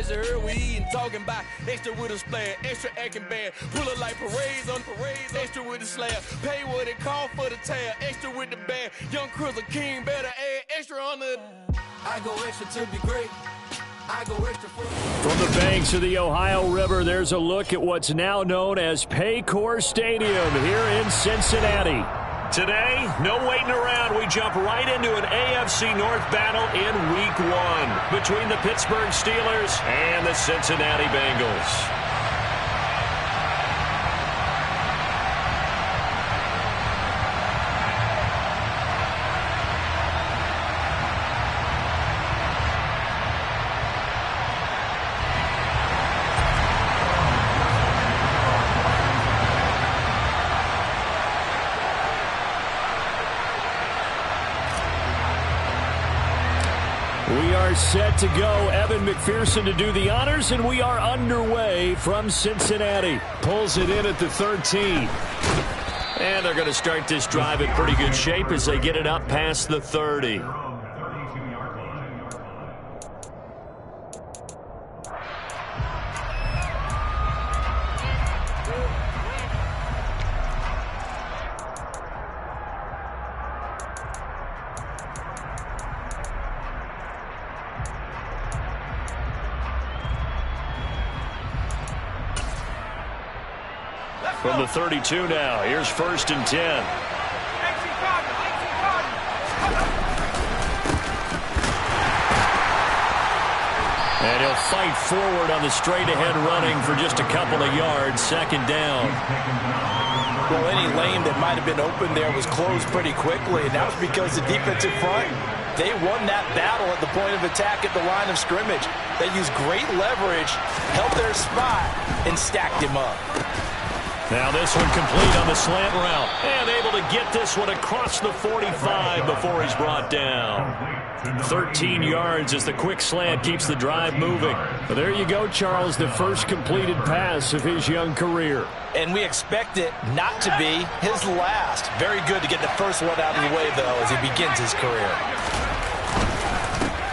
Extra her weed and talking about extra with a splash, extra acting bad. Pull it like parades on parades, extra with the slab. Pay what it call for the tab, extra with the bag. Young Chris a king, better add extra on the. I go extra to be great. I go extra for. From the banks of the Ohio River, there's a look at what's now known as Paycor Stadium here in Cincinnati. Today, no waiting around. We jump right into an AFC North battle in Week 1 between the Pittsburgh Steelers and the Cincinnati Bengals. We are set to go. Evan McPherson to do the honors, and we are underway from Cincinnati. Pulls it in at the 13. And they're going to start this drive in pretty good shape as they get it up past the 30. From the 32 now, here's 1st and 10. And he'll fight forward on the straight-ahead running for just a couple of yards, 2nd down. Well, any lane that might have been open there was closed pretty quickly, and that was because the defensive front, they won that battle at the point of attack at the line of scrimmage. They used great leverage, held their spot, and stacked him up. Now this one complete on the slant route. And able to get this one across the 45 before he's brought down. 13 yards as the quick slant keeps the drive moving. But there you go, Charles, the first completed pass of his young career. And we expect it not to be his last. Very good to get the first one out of the way, though, as he begins his career.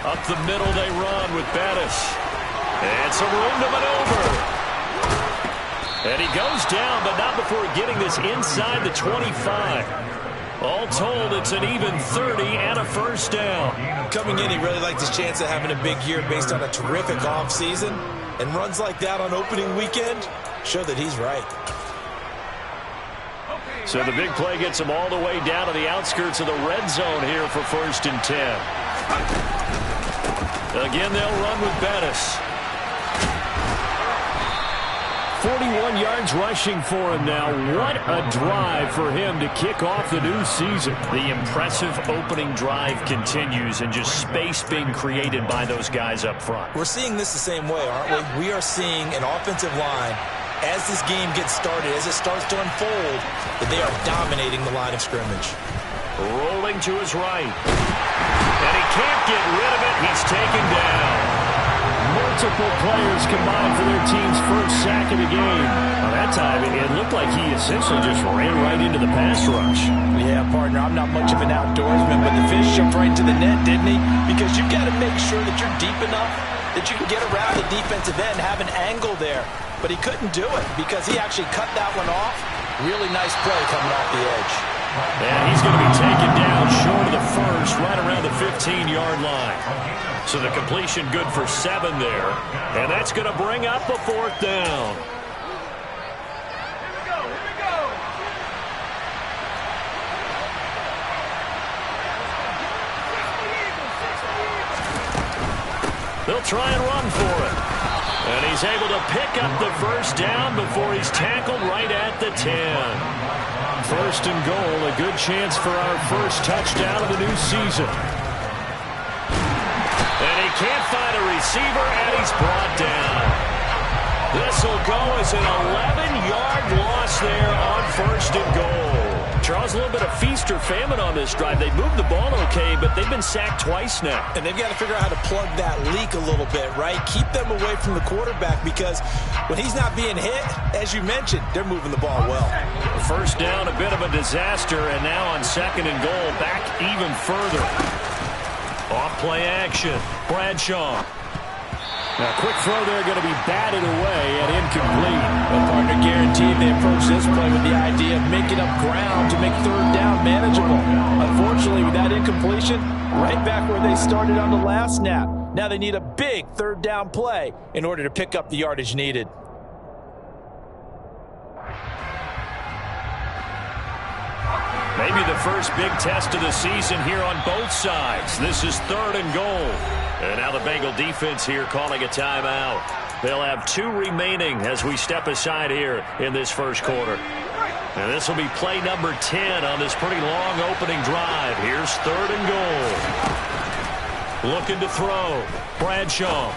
Up the middle they run with Bettis. And some room to maneuver. And he goes down, but not before getting this inside the 25. All told, it's an even 30 and a 1st down. Coming in, he really liked his chance of having a big year based on a terrific offseason. And runs like that on opening weekend show that he's right. So the big play gets him all the way down to the outskirts of the red zone here for 1st and 10. Again, they'll run with Bettis. 41 yards rushing for him now. What a drive for him to kick off the new season. The impressive opening drive continues, and just space being created by those guys up front. We're seeing this the same way, aren't we? We are seeing an offensive line, as this game gets started, as it starts to unfold, that they are dominating the line of scrimmage. Rolling to his right. And he can't get rid of it. He's taken down. Multiple players combined for their team's first sack of the game. Well, that time, it looked like he essentially just ran right into the pass rush. Yeah, partner, I'm not much of an outdoorsman, but the fish jumped right to the net, didn't he? Because you've got to make sure that you're deep enough that you can get around the defensive end, have an angle there. But he couldn't do it because he actually cut that one off. Really nice play coming off the edge. And he's going to be taken down short of the first, right around the 15-yard line. So the completion good for 7 there. And that's going to bring up a 4th down. They'll try and run for it. And he's able to pick up the 1st down before he's tackled right at the 10. 1st and goal, a good chance for our first touchdown of the new season. And he can't find a receiver, and he's brought down. This will go as an 11-yard loss there on 1st and goal. Charles, a little bit of feast or famine on this drive. They moved the ball okay, but they've been sacked twice now. And they've got to figure out how to plug that leak a little bit, right? Keep them away from the quarterback because when he's not being hit, as you mentioned, they're moving the ball well. 1st down, a bit of a disaster, and now on 2nd and goal, back even further. Off play action. Bradshaw. A quick throw there going to be batted away and incomplete. Well, partner, guaranteed they approach this play with the idea of making up ground to make third down manageable. Unfortunately, with that incompletion, right back where they started on the last snap. Now they need a big third down play in order to pick up the yardage needed. Maybe the first big test of the season here on both sides. This is 3rd and goal. And now the Bengal defense here calling a timeout. They'll have 2 remaining as we step aside here in this first quarter. And this will be play number 10 on this pretty long opening drive. Here's 3rd and goal. Looking to throw. Bradshaw.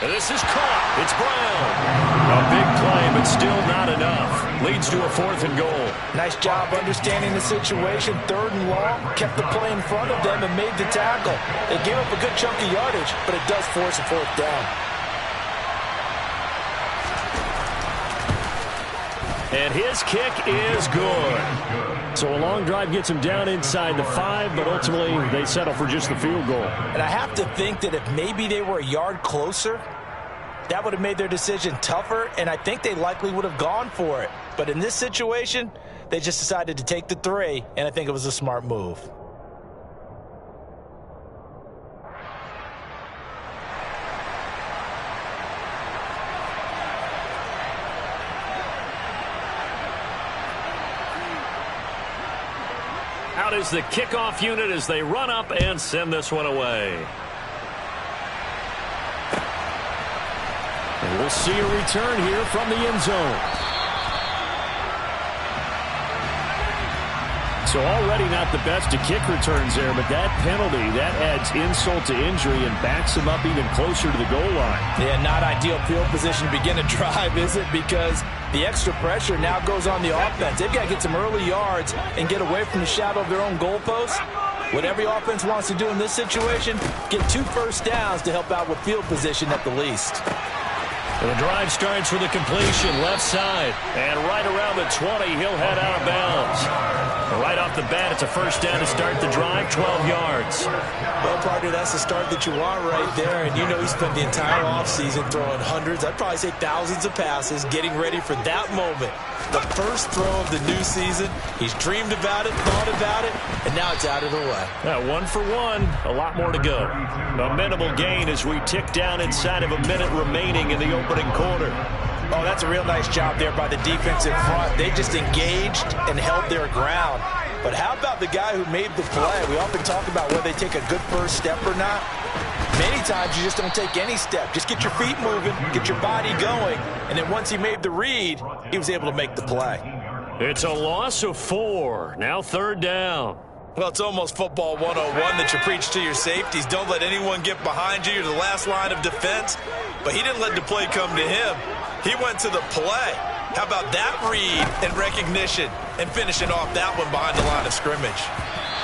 And this is caught. It's Brown. A big play, but still not enough. Leads to a 4th and goal. Nice job understanding the situation. 3rd and long. Kept the play in front of them and made the tackle. They gave up a good chunk of yardage, but it does force a 4th down. And his kick is good. So a long drive gets him down inside the 5, but ultimately they settle for just the field goal. And I have to think that if maybe they were a yard closer, that would have made their decision tougher, and I think they likely would have gone for it. But in this situation, they just decided to take the 3, and I think it was a smart move. Out is the kickoff unit as they run up and send this one away. And we'll see a return here from the end zone. So already not the best of kick returns there, but that penalty, that adds insult to injury and backs them up even closer to the goal line. Yeah, not ideal field position to begin a drive, is it? Because the extra pressure now goes on the offense. They've got to get some early yards and get away from the shadow of their own goalposts. What every offense wants to do in this situation, get 2 first downs to help out with field position at the least. And the drive starts with a completion left side. And right around the 20, he'll head out of bounds. And right off the bat, it's a first down to start the drive, 12 yards. Well, partner, that's the start that you want right there. And you know he spent the entire offseason throwing hundreds, I'd probably say thousands of passes, getting ready for that moment. The first throw of the new season. He's dreamed about it, thought about it, and now it's out of the way. 1 for 1, a lot more to go. A minimal gain as we tick down inside of a minute remaining in the opening quarter. Oh, that's a real nice job there by the defense in front. They just engaged and held their ground. But how about the guy who made the play? We often talk about whether they take a good first step or not. Many times you just don't take any step. Just get your feet moving, get your body going, and then once he made the read, he was able to make the play. It's a loss of 4. Now 3rd down. Well, it's almost football 101 that you preach to your safeties. Don't let anyone get behind you. You're the last line of defense. But he didn't let the play come to him. He went to the play. How about that read and recognition and finishing off that one behind the line of scrimmage?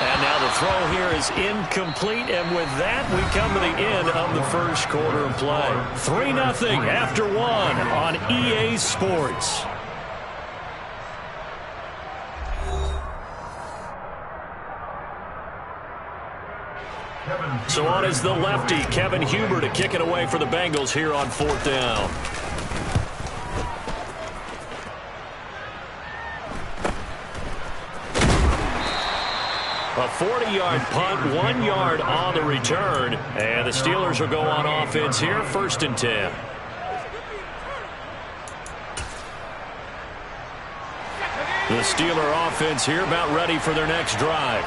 And now the throw here is incomplete, and with that, we come to the end of the first quarter of play. 3-0 after 1 on EA Sports. So on is the lefty, Kevin Huber, to kick it away for the Bengals here on 4th down. A 40-yard punt, 1 yard on the return. And the Steelers will go on offense here, 1st and 10. The Steeler offense here about ready for their next drive.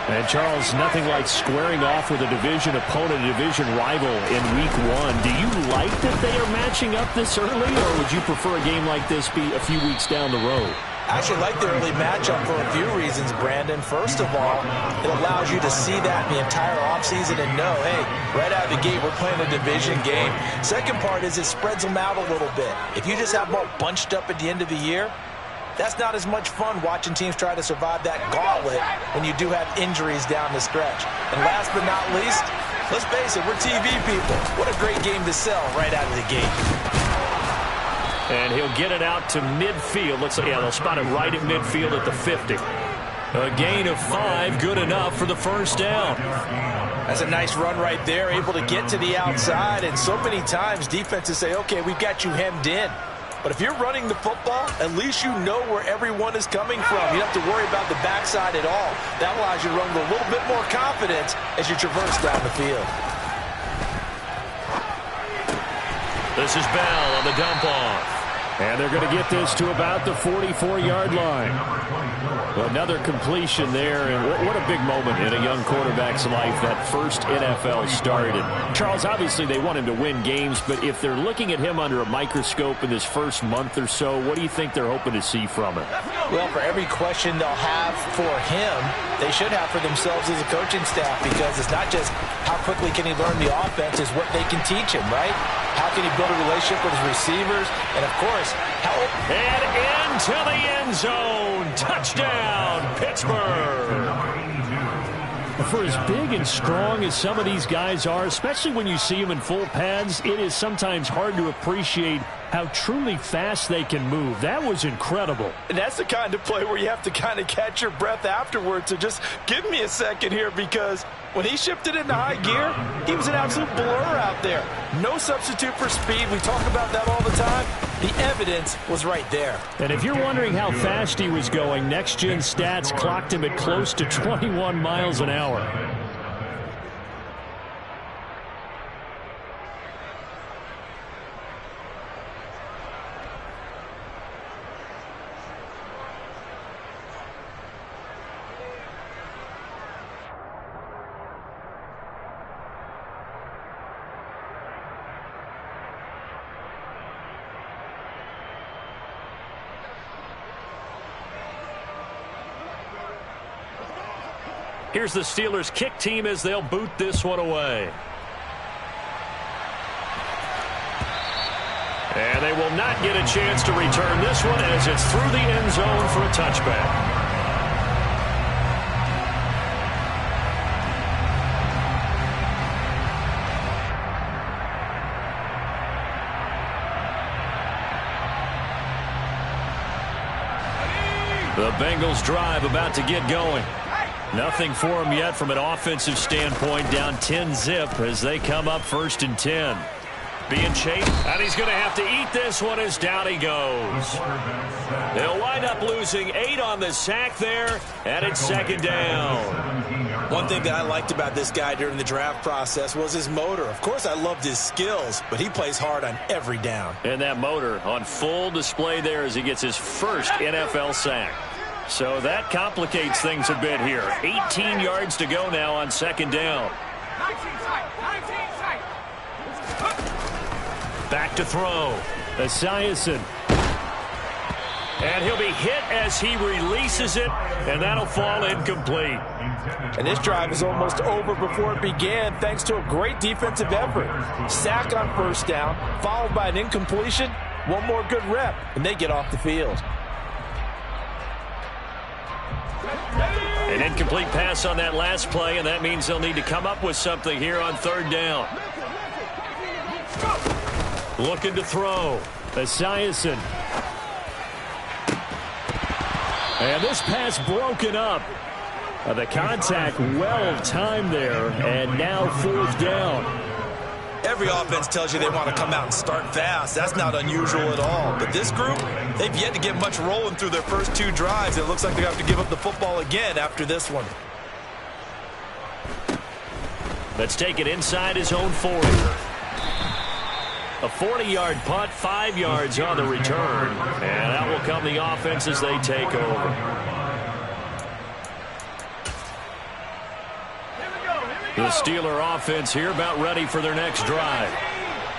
And, Charles, nothing like squaring off with a division opponent, a division rival in Week 1. Do you like that they are matching up this early, or would you prefer a game like this be a few weeks down the road? I actually like the early matchup for a few reasons, Brandon. First of all, it allows you to see that in the entire offseason and know, hey, right out of the gate, we're playing a division game. Second part is it spreads them out a little bit. If you just have them all bunched up at the end of the year, that's not as much fun watching teams try to survive that gauntlet when you do have injuries down the stretch. And last but not least, let's face it, we're TV people. What a great game to sell right out of the gate. And he'll get it out to midfield. Let's say, yeah, they'll spot it right at midfield at the 50. A gain of 5, good enough for the first down. That's a nice run right there, able to get to the outside. And so many times defenses say, okay, we've got you hemmed in. But if you're running the football, at least you know where everyone is coming from. You don't have to worry about the backside at all. That allows you to run with a little bit more confidence as you traverse down the field. This is Bell on the dump off. And they're going to get this to about the 44-yard line. Another completion there, and what a big moment in a young quarterback's life, that first NFL start. And Charles, obviously they want him to win games, but if they're looking at him under a microscope in this first month or so, what do you think they're hoping to see from him? Well, for every question they'll have for him, they should have for themselves as a coaching staff, because it's not just how quickly can he learn the offense, it's what they can teach him, right? How can he build a relationship with his receivers? And, of course, how... And into the end zone. Touchdown, Pittsburgh. For as big and strong as some of these guys are, especially when you see them in full pads, it is sometimes hard to appreciate how truly fast they can move. That was incredible. And that's the kind of play where you have to kind of catch your breath afterwards. So just give me a second here, because when he shifted into high gear, he was an absolute blur out there. No substitute for speed. We talk about that all the time. The evidence was right there. And if you're wondering how fast he was going, Next Gen Stats clocked him at close to 21 miles an hour. Here's the Steelers kick team as they'll boot this one away. And they will not get a chance to return this one as it's through the end zone for a touchback. The Bengals drive about to get going. Nothing for them yet from an offensive standpoint, down 10-zip as they come up 1st and 10. Being chased, and he's going to have to eat this one as down he goes. They'll wind up losing 8 on the sack there, and it's 2nd down. One thing that I liked about this guy during the draft process was his motor. Of course, I loved his skills, but he plays hard on every down. And that motor on full display there as he gets his first NFL sack. So that complicates things a bit here. 18 yards to go now on 2nd down. Back to throw. Esiason. And he'll be hit as he releases it, and that'll fall incomplete. And this drive is almost over before it began, thanks to a great defensive effort. Sack on 1st down, followed by an incompletion. One more good rep, and they get off the field. An incomplete pass on that last play, and that means they'll need to come up with something here on 3rd down. Looking to throw. Esiason. And this pass broken up. The contact well timed there, and now 4th down. Every offense tells you they want to come out and start fast. That's not unusual at all. But this group, they've yet to get much rolling through their first 2 drives. It looks like they have to give up the football again after this one. Let's take it inside his own 40. A 40-yard punt, 5 yards on the return. And that will come the offense as they take over. The Steeler offense here about ready for their next drive.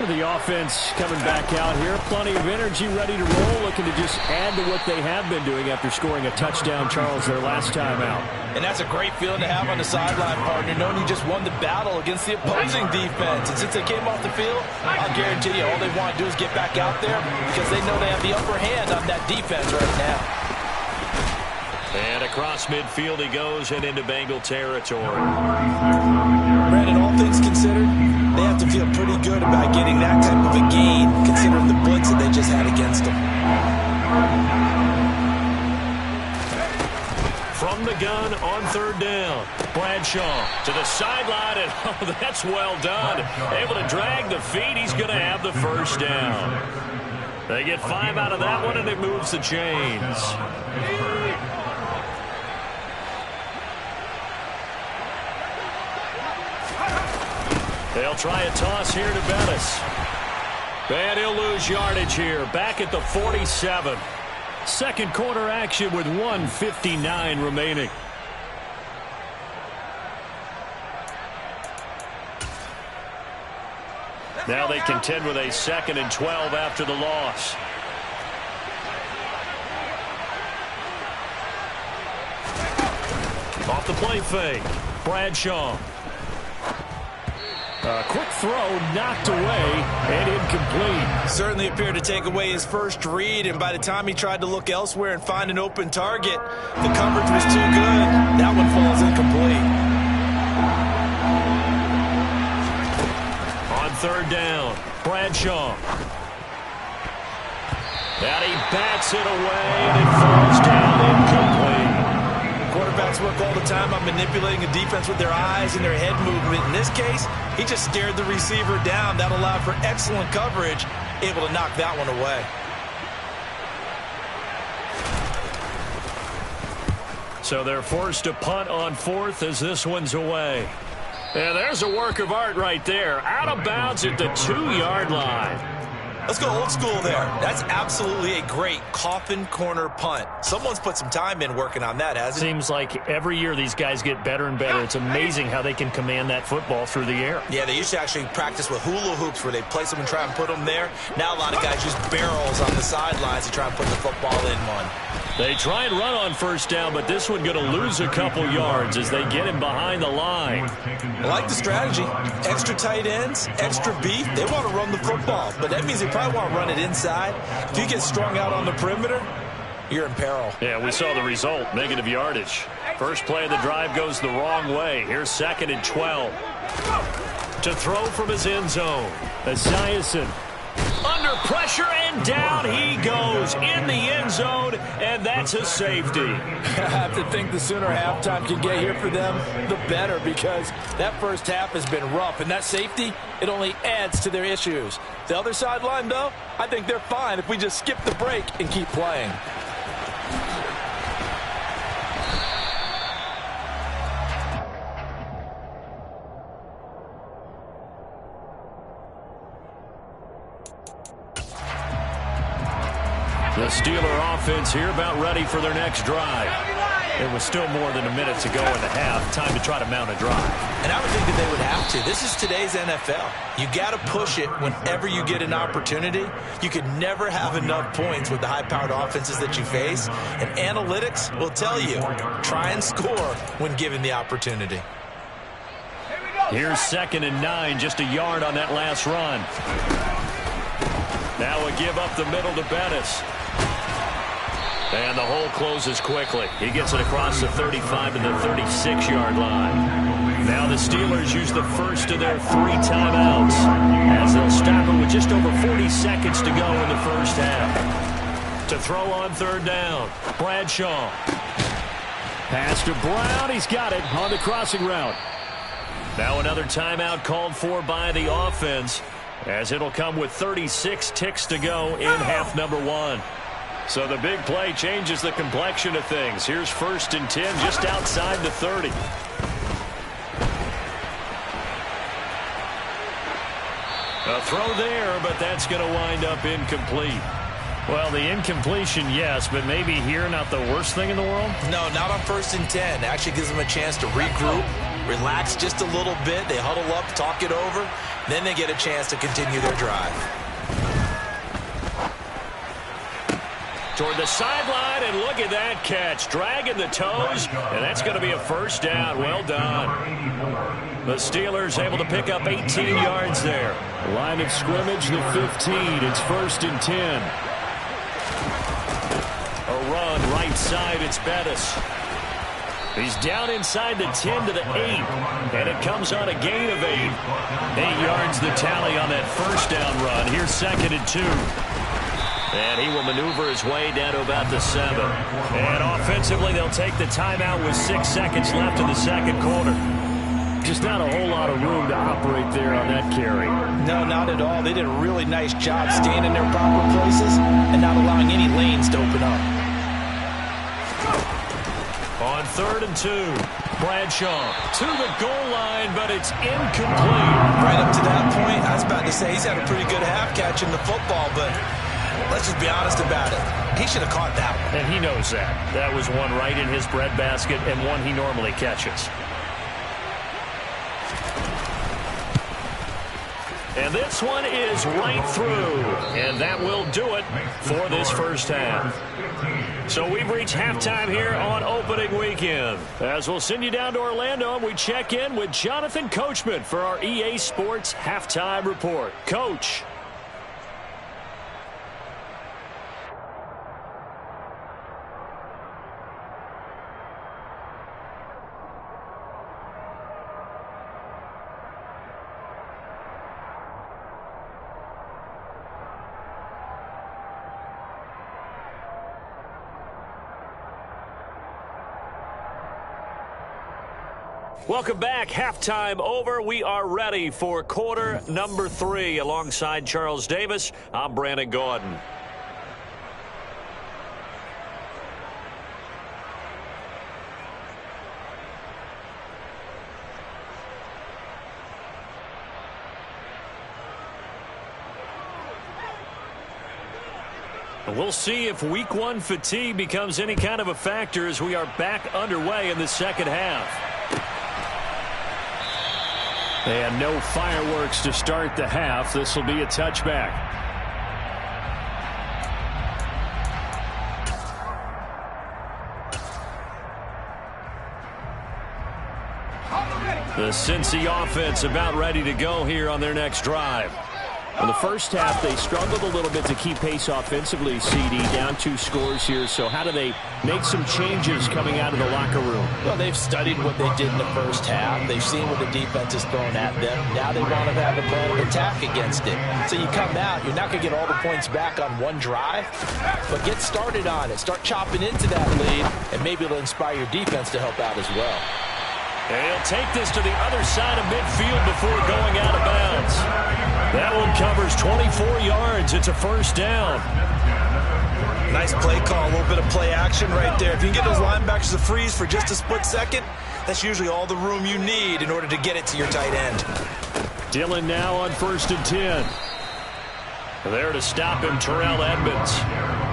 The offense coming back out here. Plenty of energy, ready to roll, looking to just add to what they have been doing after scoring a touchdown, Charles, their last time out. And that's a great feeling to have on the sideline, partner, knowing you just won the battle against the opposing defense. And since they came off the field, I'll guarantee you all they want to do is get back out there because they know they have the upper hand on that defense right now. And across midfield he goes and into Bengal territory. Brandon, all things considered, they have to feel pretty good about getting that type of a gain, considering the blitz that they just had against them. from the gun on third down. Bradshaw to the sideline, and oh, that's well done. Able to drag the feet. He's going to have the first down. They get 5 out of that one, and it moves the chains. They'll try a toss here to Bettis. And he'll lose yardage here, back at the 47. Second quarter action with 1:59 remaining. Now they contend with a 2nd and 12 after the loss. Off the play fake. Bradshaw. A quick throw knocked away and incomplete. Certainly appeared to take away his first read, and by the time he tried to look elsewhere and find an open target, the coverage was too good. That one falls incomplete. On third down, Bradshaw. And he bats it away, and it falls down incomplete. Quarterbacks work all the time on manipulating a defense with their eyes and their head movement. In this case, he just stared the receiver down. That allowed for excellent coverage, able to knock that one away. So they're forced to punt on 4th as this one's away. And there's a work of art right there. Out of bounds at the 2-yard line. Let's go old school there. That's absolutely a great coffin corner punt. Someone's put some time in working on that, hasn't it? Seems like every year these guys get better and better. It's amazing how they can command that football through the air. Yeah, they used to actually practice with hula hoops where they place them and try and put them there. Now a lot of guys use barrels on the sidelines to try and put the football in one. They try and run on first down, but this one going to lose a couple yards as they get him behind the line. I like the strategy. Extra tight ends, extra beef. They want to run the football, but that means they probably want to run it inside. If you get strung out on the perimeter, you're in peril. Yeah, we saw the result, negative yardage. First play of the drive goes the wrong way. Here's 2nd and 12. To throw from his end zone, Esiason. Under pressure, and down he goes in the end zone, and that's a safety. I have to think the sooner halftime can get here for them, the better, because that first half has been rough, and that safety, it only adds to their issues. The other sideline, though, I think they're fine if we just skip the break and keep playing. The Steeler offense here about ready for their next drive. It was still more than a minute to go in the half. Time to try to mount a drive. And I would think that they would have to. This is today's NFL. You got to push it whenever you get an opportunity. You could never have enough points with the high-powered offenses that you face. And analytics will tell you, try and score when given the opportunity. Here's 2nd and 9, just a yard on that last run. Now a give up the middle to Bettis. And the hole closes quickly. He gets it across the 35 to the 36-yard line. Now the Steelers use the first of their 3 timeouts as they'll stop it with just over 40 seconds to go in the first half. To throw on third down, Bradshaw. Pass to Brown. He's got it on the crossing route. Now another timeout called for by the offense, as it'll come with 36 ticks to go in half number 1. So the big play changes the complexion of things. Here's 1st and 10 just outside the 30. A throw there, but that's going to wind up incomplete. Well, the incompletion, yes, but maybe here not the worst thing in the world? No, not on 1st and 10. It actually gives them a chance to regroup, relax just a little bit. They huddle up, talk it over. Then they get a chance to continue their drive. Toward the sideline, and look at that catch. Dragging the toes, and that's going to be a first down. Well done. The Steelers able to pick up 18 yards there. Line of scrimmage, the 15. It's 1st and 10. A run right side, it's Bettis. He's down inside the 10 to the 8, and it comes on a gain of 8. 8 yards the tally on that first down run. Here's 2nd and 2. And he will maneuver his way down to about the 7. And offensively, they'll take the timeout with 6 seconds left in the second quarter. Just not a whole lot of room to operate there on that carry. No, not at all. They did a really nice job staying in their proper places and not allowing any lanes to open up. On 3rd and 2, Bradshaw to the goal line, but it's incomplete. Right up to that point, I was about to say he's had a pretty good half catching the football, but let's just be honest about it. He should have caught that one. And he knows that. That was one right in his breadbasket and one he normally catches. And this one is right through. And that will do it for this first half. So we've reached halftime here on opening weekend. As we'll send you down to Orlando, and we check in with Jonathan Coachman for our EA Sports Halftime Report. Coach. Welcome back. Halftime over. We are ready for quarter number 3. Alongside Charles Davis, I'm Brandon Gaudin. We'll see if week 1 fatigue becomes any kind of a factor as we are back underway in the second half. And no fireworks to start the half. This will be a touchback. The Cincy offense about ready to go here on their next drive. In the first half, they struggled a little bit to keep pace offensively, CD, down 2 scores here. So how do they make some changes coming out of the locker room? Well, they've studied what they did in the first half. They've seen what the defense has thrown at them. Now they want to have a plan of attack against it. So you come out, you're not going to get all the points back on one drive, but get started on it. Start chopping into that lead, and maybe it'll inspire your defense to help out as well. And he'll take this to the other side of midfield before going out of bounds. That one covers 24 yards. It's a first down. Nice play call, a little bit of play action right there. If you can get those linebackers to freeze for just a split second, that's usually all the room you need in order to get it to your tight end. Dillon now on 1st and 10. There to stop him, Terrell Edmunds.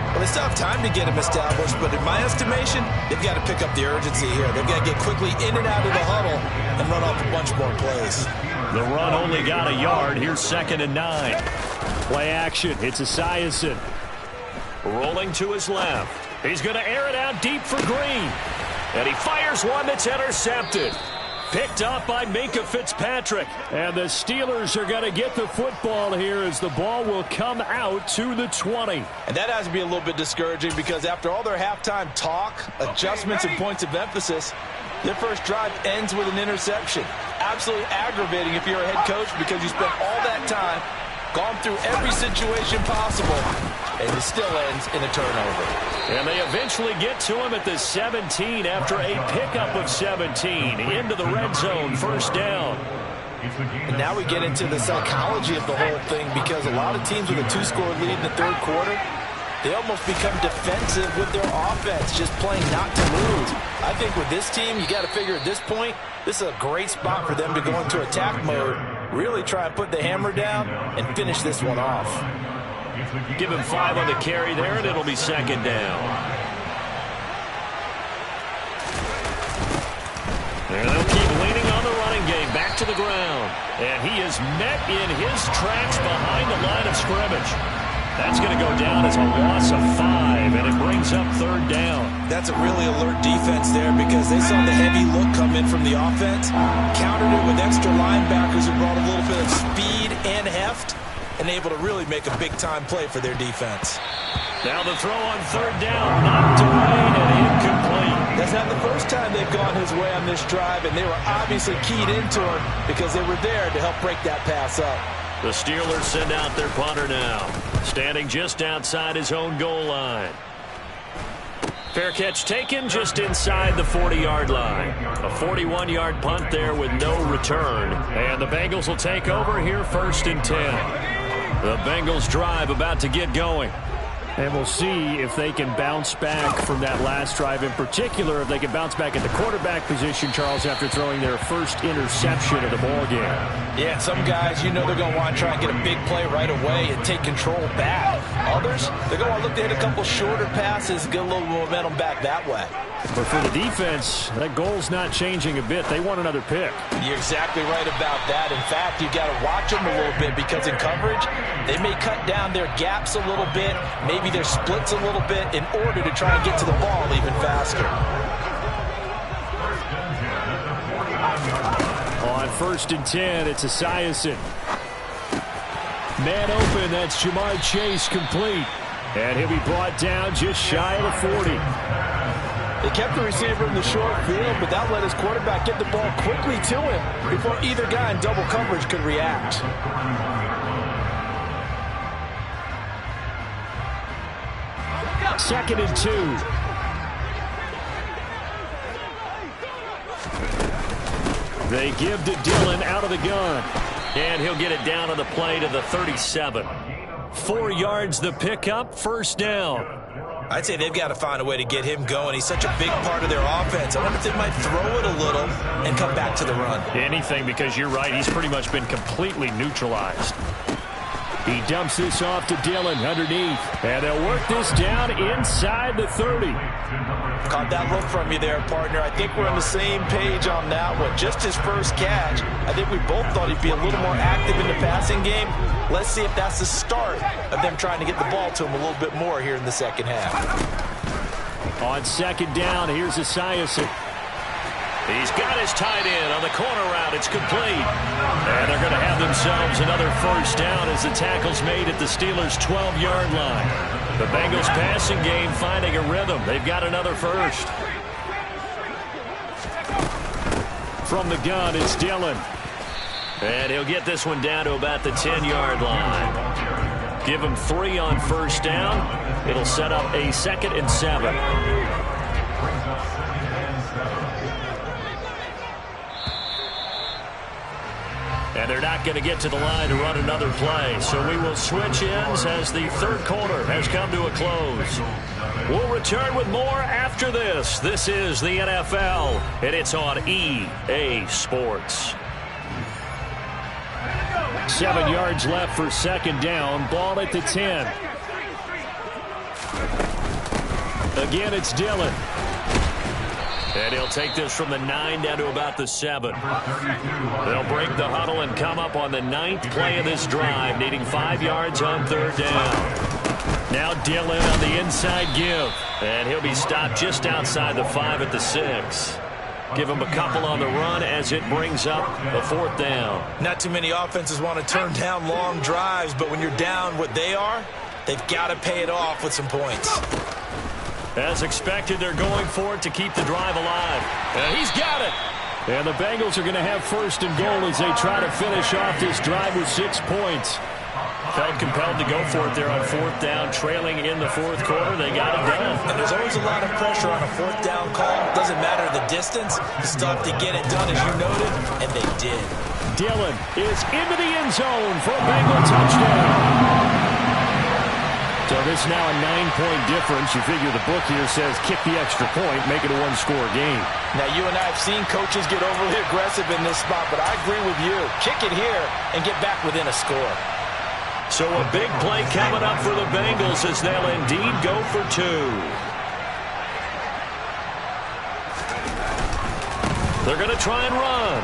Well, they still have time to get him established, but in my estimation, they've got to pick up the urgency here. They've got to get quickly in and out of the huddle and run off a bunch more plays. The run only got a yard. Here's 2nd and 9. Play action. It's Esiason. Rolling to his left. He's going to air it out deep for Green. And he fires one that's intercepted. Picked up by Minkah Fitzpatrick. And the Steelers are going to get the football here as the ball will come out to the 20. And that has to be a little bit discouraging because after all their halftime talk, adjustments, and points of emphasis, their first drive ends with an interception. Absolutely aggravating if you're a head coach because you spent all that time, gone through every situation possible, and it still ends in a turnover. And they eventually get to him at the 17 after a pickup of 17 into the red zone, first down. And now we get into the psychology of the whole thing because a lot of teams with a 2-score lead in the third quarter, they almost become defensive with their offense, just playing not to lose. I think with this team, you got to figure at this point, this is a great spot for them to go into attack mode, really try and put the hammer down and finish this one off. Give him 5 on the carry there, and it'll be 2nd down. And they'll keep leaning on the running game, back to the ground. And he is met in his tracks behind the line of scrimmage. That's going to go down as a loss of 5, and it brings up 3rd down. That's a really alert defense there because they saw the heavy look come in from the offense, countered it with extra linebackers who brought a little bit of speed and heft, and able to really make a big-time play for their defense. Now the throw on 3rd down, knocked away and incomplete. That's not the first time they've gone his way on this drive, and they were obviously keyed into him because they were there to help break that pass up. The Steelers send out their punter now, standing just outside his own goal line. Fair catch taken just inside the 40-yard line. A 41-yard punt there with no return. And the Bengals will take over here 1st and 10. The Bengals drive about to get going. And we'll see if they can bounce back from that last drive. In particular, if they can bounce back at the quarterback position, Charles, after throwing their first interception of the ball game. Yeah, some guys, you know they're going to want to try and get a big play right away and take control back. Others, they're going to want to look to hit a couple shorter passes, get a little momentum back that way. But for the defense, that goal's not changing a bit. They want another pick. You're exactly right about that. In fact, you've got to watch them a little bit because in coverage, they may cut down their gaps a little bit, maybe their splits a little bit in order to try and get to the ball even faster. On 1st and 10, it's Esiason. Man open, that's Jamar Chase complete. And he'll be brought down just shy of the 40. They kept the receiver in the short field, but that let his quarterback get the ball quickly to him before either guy in double coverage could react. Second and 2. They give to Dillon out of the gun. And he'll get it down on the play to the 37. 4 yards the pickup, 1st down. I'd say they've got to find a way to get him going. He's such a big part of their offense. I wonder if they might throw it a little and come back to the run. Anything, because you're right. He's pretty much been completely neutralized. He dumps this off to Dillon underneath. And they'll work this down inside the 30. Caught that look from you there, partner. I think we're on the same page on that one. Just his first catch. I think we both thought he'd be a little more active in the passing game. Let's see if that's the start of them trying to get the ball to him a little bit more here in the second half. On 2nd down, here's Esiason. He's got his tight end on the corner route. It's complete. And they're going to have themselves another 1st down as the tackle's made at the Steelers' 12-yard line. The Bengals passing game finding a rhythm. They've got another 1st. From the gun, it's Dillon. And he'll get this one down to about the 10-yard line. Give him 3 on 1st down. It'll set up a 2nd and 7. And they're not going to get to the line to run another play. So we will switch ends as the 3rd quarter has come to a close. We'll return with more after this. This is the NFL, and it's on EA Sports. 7 yards left for 2nd down. Ball at the 10. Again, it's Dillon. And he'll take this from the 9 down to about the 7. They'll break the huddle and come up on the 9th play of this drive, needing 5 yards on 3rd down. Now Dillon on the inside give. And he'll be stopped just outside the 5 at the 6. Give him a couple on the run as it brings up the 4th down. Not too many offenses want to turn down long drives, but when you're down what they are, they've got to pay it off with some points. As expected, they're going for it to keep the drive alive. And he's got it. And the Bengals are going to have 1st and goal as they try to finish off this drive with 6 points. Felt compelled to go for it there on 4th down, trailing in the 4th quarter. They got it done. And there's always a lot of pressure on a 4th down call. Doesn't matter the distance. You still have to get it done, as you noted, and they did. Dillon is into the end zone for a Bengal touchdown. So this is now a 9-point difference. You figure the book here says kick the extra point, make it a 1-score game. Now, you and I have seen coaches get overly aggressive in this spot, but I agree with you. Kick it here and get back within a score. So a big play coming up for the Bengals as they'll indeed go for 2. They're going to try and run.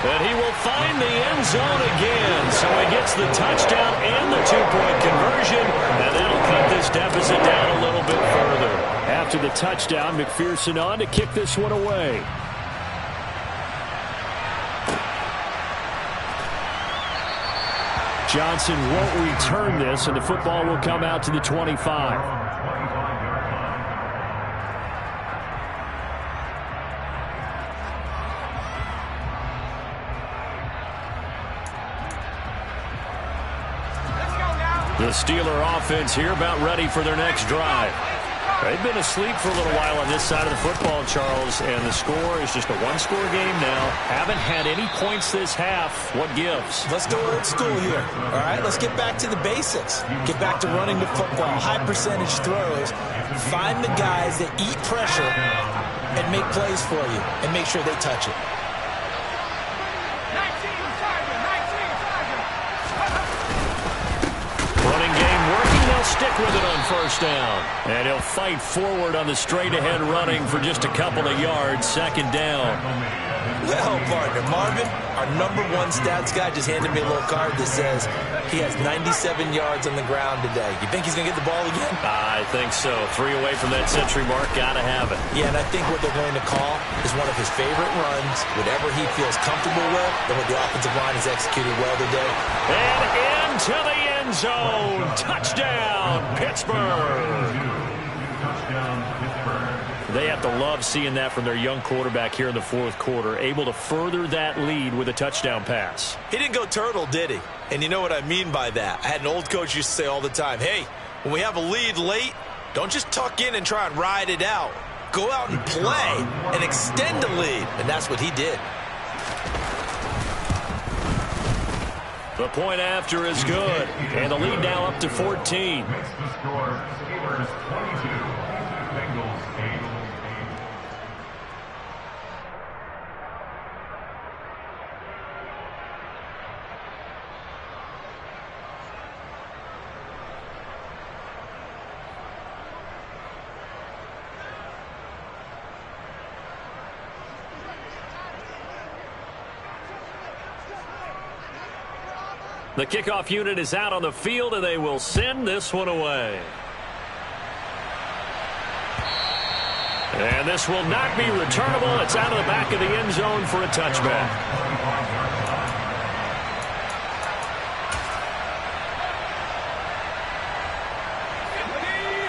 And he will find the end zone again. So he gets the touchdown and the 2-point conversion. And that'll cut this deficit down a little bit further. After the touchdown, McPherson on to kick this one away. Johnson won't return this, and the football will come out to the 25. The Steeler offense here about ready for their next drive. They've been asleep for a little while on this side of the football, Charles, and the score is just a one-score game now. Haven't had any points this half. What gives? Let's go old school here. All right, let's get back to the basics. Get back to running the football, high percentage throws. Find the guys that eat pressure and make plays for you and make sure they touch it. Running game working. They'll stick with it on first down. And he'll fight forward on the straight-ahead running for just a couple of yards. Second down. Well, partner, Marvin, our #1 stats guy just handed me a little card that says he has 97 yards on the ground today. You think he's going to get the ball again? I think so. 3 away from that century mark. Got to have it. Yeah, and I think what they're going to call is one of his favorite runs, whatever he feels comfortable with, and what the offensive line has executed well today. And into the end zone. Touchdown, Pittsburgh. They have to love seeing that from their young quarterback here in the fourth quarter, able to further that lead with a touchdown pass. He didn't go turtle, did he? And you know what I mean by that. I had an old coach used to say all the time, hey, when we have a lead late, don't just tuck in and try and ride it out. Go out and play and extend the lead. And that's what he did. The point after is good. And the lead now up to 14. The kickoff unit is out on the field, and they will send this one away. And this will not be returnable. It's out of the back of the end zone for a touchback.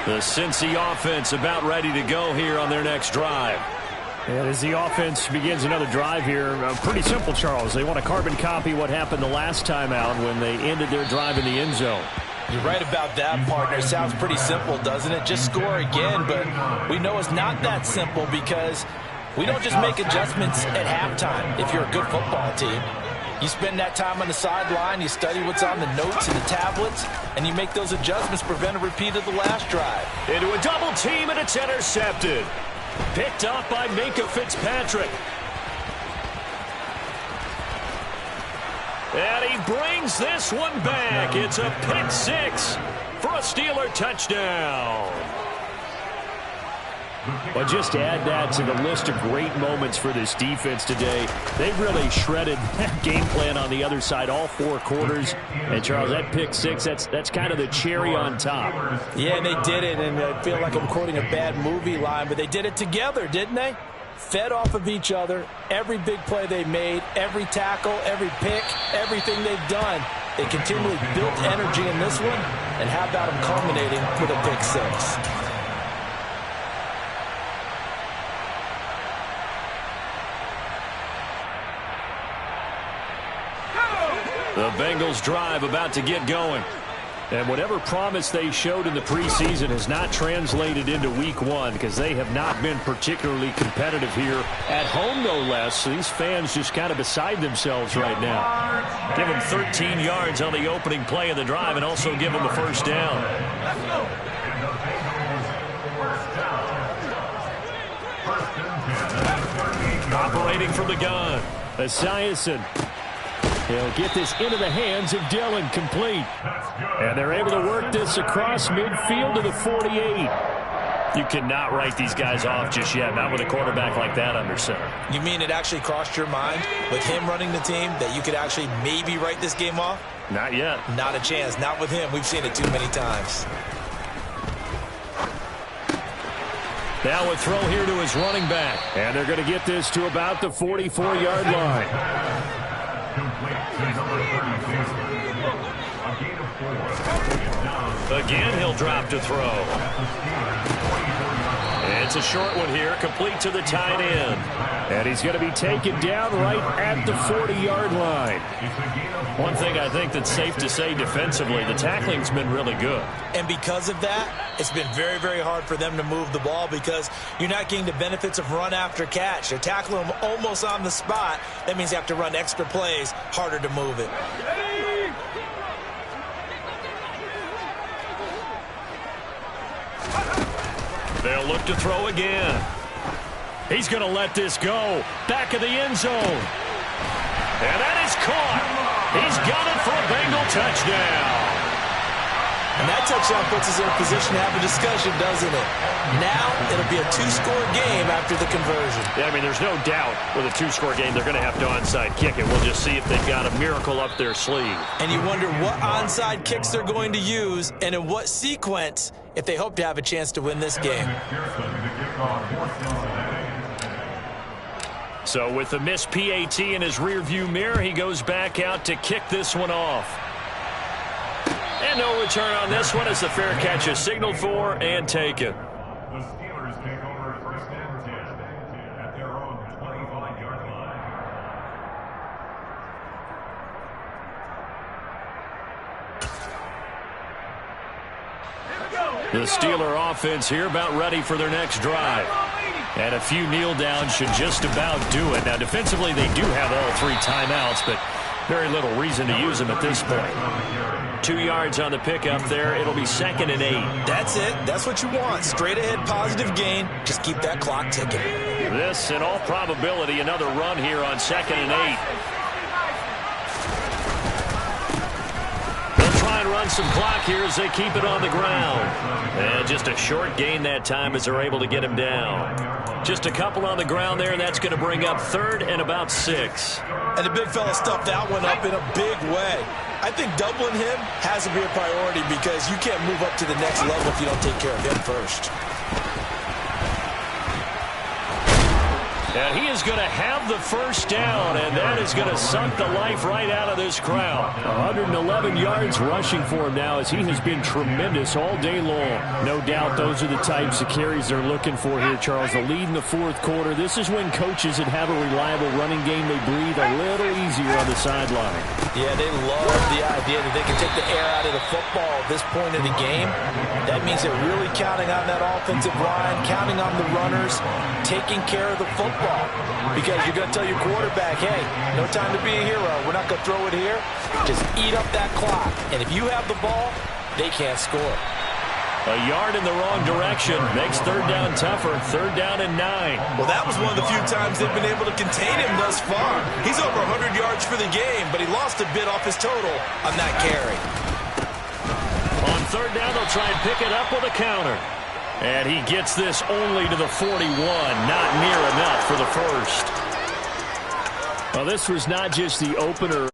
The Cincy offense about ready to go here on their next drive. And as the offense begins another drive here, pretty simple, Charles. They want to carbon copy what happened the last time out when they ended their drive in the end zone. You're right about that, partner. It sounds pretty simple, doesn't it? Just score again, but we know it's not that simple because we don't just make adjustments at halftime if you're a good football team. You spend that time on the sideline, you study what's on the notes and the tablets, and you make those adjustments to prevent a repeat of the last drive. Into a double team, and it's intercepted. Picked up by Minkah Fitzpatrick. And he brings this one back. It's a pick six for a Steeler touchdown. But just add that to the list of great moments for this defense today. They've really shredded that game plan on the other side all 4 quarters. And, Charles, that pick six, that's kind of the cherry on top. Yeah, and they did it, and I feel like I'm quoting a bad movie line, but they did it together, didn't they? Fed off of each other, every big play they made, every tackle, every pick, everything they've done. They continually built energy in this one, and how about them culminating with a pick six? The Bengals drive about to get going. And whatever promise they showed in the preseason has not translated into week 1 because they have not been particularly competitive here at home, no less. So these fans just kind of beside themselves right now. Give them 13 yards on the opening play of the drive and also give them a first down. Operating from the gun. Esiason. He'll get this into the hands of Dillon, complete. And they're able to work this across midfield to the 48. You cannot write these guys off just yet, not with a quarterback like that under center. You mean it actually crossed your mind with him running the team that you could actually maybe write this game off? Not yet. Not a chance. Not with him. We've seen it too many times. Now a throw here to his running back. And they're going to get this to about the 44-yard line. Again, he'll drop to throw. It's a short one here, complete to the tight end. And he's going to be taken down right at the 40-yard line. One thing I think that's safe to say defensively, the tackling's been really good. And because of that, it's been very, very hard for them to move the ball because you're not getting the benefits of run after catch. They're tackling them almost on the spot. That means you have to run extra plays, harder to move it. They'll look to throw again. He's going to let this go. Back of the end zone. And that is caught. He's got it for a Bengal touchdown. And that touchdown puts us in a position to have a discussion, doesn't it? Now it'll be a two-score game after the conversion. Yeah, I mean, there's no doubt with a two-score game they're going to have to onside kick it. We'll just see if they've got a miracle up their sleeve. And you wonder what onside kicks they're going to use and in what sequence if they hope to have a chance to win this game. So with the missed PAT in his rearview mirror, he goes back out to kick this one off. And no return on this one as the fair catch is signaled for and taken. The Steelers take over first and 10 at their own 25-yard line. The Steeler offense here about ready for their next drive. And a few kneel downs should just about do it. Now, defensively, they do have all three timeouts, but very little reason to use them at this point. 2 yards on the pickup there. It'll be 2nd and 8. That's it. That's what you want. Straight ahead positive gain. Just keep that clock ticking. This, in all probability, another run here on 2nd and 8. They'll try and run some clock here as they keep it on the ground. And just a short gain that time as they're able to get him down. Just a couple on the ground there, and that's going to bring up 3rd and about 6. And the big fella stuffed that one up in a big way. I think doubling him has to be a priority because you can't move up to the next level if you don't take care of him first. And he is going to have the first down, and that is going to suck the life right out of this crowd. 111 yards rushing for him now as he has been tremendous all day long. No doubt those are the types of carries they're looking for here, Charles. The lead in the fourth quarter. This is when coaches that have a reliable running game, they breathe a little easier on the sideline. Yeah, they love the idea that they can take the air out of the football at this point in the game. That means they're really counting on that offensive line, counting on the runners, taking care of the football. Because you're going to tell your quarterback, hey, no time to be a hero. We're not going to throw it here. Just eat up that clock. And if you have the ball, they can't score. A yard in the wrong direction makes 3rd down tougher. 3rd down and 9. Well, that was one of the few times they've been able to contain him thus far. He's over 100 yards for the game, but he lost a bit off his total on that carry. On 3rd down, they'll try and pick it up with a counter. And he gets this only to the 41, not near enough for the first. Well, this was not just the opener.